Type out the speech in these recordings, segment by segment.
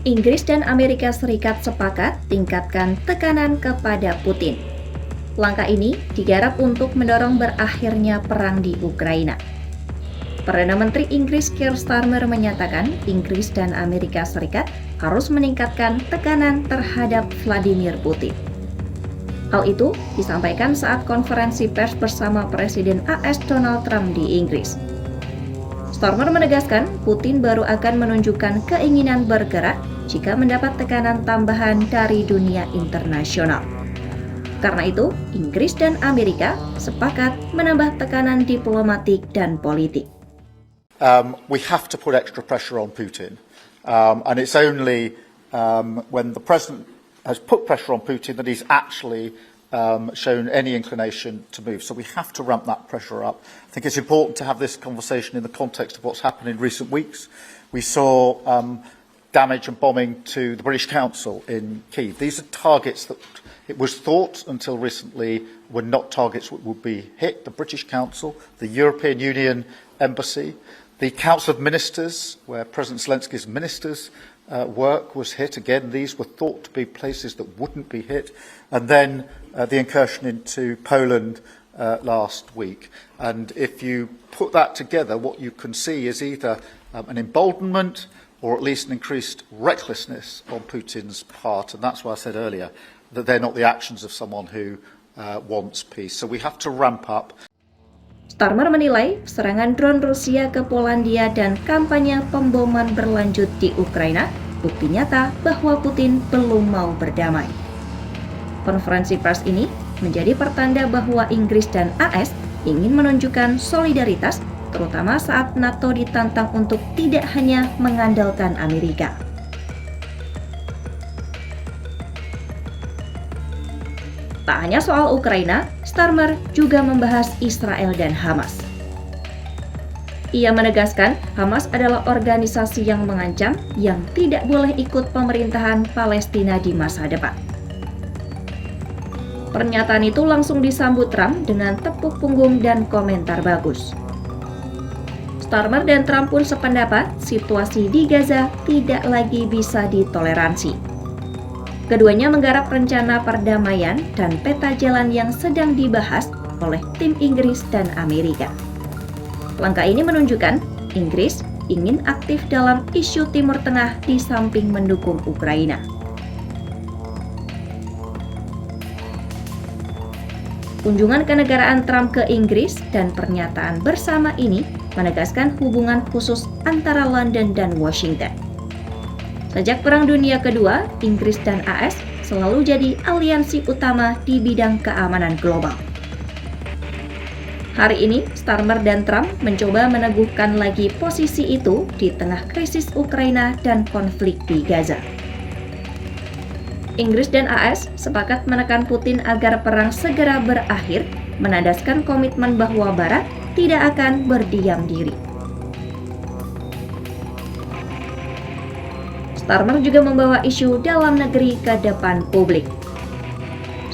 Inggris dan Amerika Serikat sepakat tingkatkan tekanan kepada Putin. Langkah ini digarap untuk mendorong berakhirnya perang di Ukraina. Perdana Menteri Inggris Keir Starmer menyatakan Inggris dan Amerika Serikat harus meningkatkan tekanan terhadap Vladimir Putin. Hal itu disampaikan saat konferensi pers bersama Presiden AS Donald Trump di Inggris. Starmer menegaskan Putin baru akan menunjukkan keinginan bergerak jika mendapat tekanan tambahan dari dunia internasional. Karena itu, Inggris dan Amerika sepakat menambah tekanan diplomatik dan politik. We have to put extra pressure on Putin, and it's only when the president has put pressure on Putin that he's actually shown any inclination to move. So we have to ramp that pressure up. I think it's important to have this conversation in the context of what's happened in recent weeks. We saw damage and bombing to the British Council in Kyiv. These are targets that it was thought until recently were not targets that would be hit. The British Council, the European Union Embassy, the Council of Ministers, where President Zelensky's ministers work was hit. Again, these were thought to be places that wouldn't be hit. And then the incursion into Poland last week. And if you put that together, what you can see is either an emboldenment or at least an increased recklessness on Putin's part. And that's why I said earlier that they're not the actions of someone who wants peace. So we have to ramp up. Starmer menilai serangan drone Rusia ke Polandia dan kampanye pemboman berlanjut di Ukraina bukti nyata bahwa Putin belum mau berdamai. Konferensi pers ini menjadi pertanda bahwa Inggris dan AS ingin menunjukkan solidaritas, terutama saat NATO ditantang untuk tidak hanya mengandalkan Amerika. Tak hanya soal Ukraina, Starmer juga membahas Israel dan Hamas. Ia menegaskan Hamas adalah organisasi yang mengancam yang tidak boleh ikut pemerintahan Palestina di masa depan. Pernyataan itu langsung disambut Trump dengan tepuk punggung dan komentar bagus. Starmer dan Trump pun sependapat situasi di Gaza tidak lagi bisa ditoleransi. Keduanya menggarap rencana perdamaian dan peta jalan yang sedang dibahas oleh tim Inggris dan Amerika. Langkah ini menunjukkan Inggris ingin aktif dalam isu Timur Tengah di samping mendukung Ukraina. Kunjungan kenegaraan Trump ke Inggris dan pernyataan bersama ini menegaskan hubungan khusus antara London dan Washington. Sejak Perang Dunia Kedua, Inggris dan AS selalu jadi aliansi utama di bidang keamanan global. Hari ini, Starmer dan Trump mencoba meneguhkan lagi posisi itu di tengah krisis Ukraina dan konflik di Gaza. Inggris dan AS sepakat menekan Putin agar perang segera berakhir, menandaskan komitmen bahwa Barat tidak akan berdiam diri. Starmer juga membawa isu dalam negeri ke depan publik.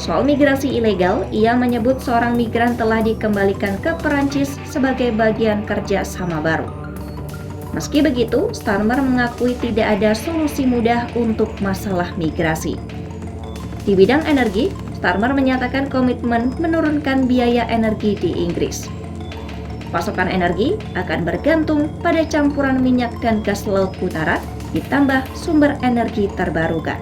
Soal migrasi ilegal, ia menyebut seorang migran telah dikembalikan ke Perancis sebagai bagian kerja sama baru. Meski begitu, Starmer mengakui tidak ada solusi mudah untuk masalah migrasi. Di bidang energi, Starmer menyatakan komitmen menurunkan biaya energi di Inggris. Pasokan energi akan bergantung pada campuran minyak dan gas laut utara ditambah sumber energi terbarukan.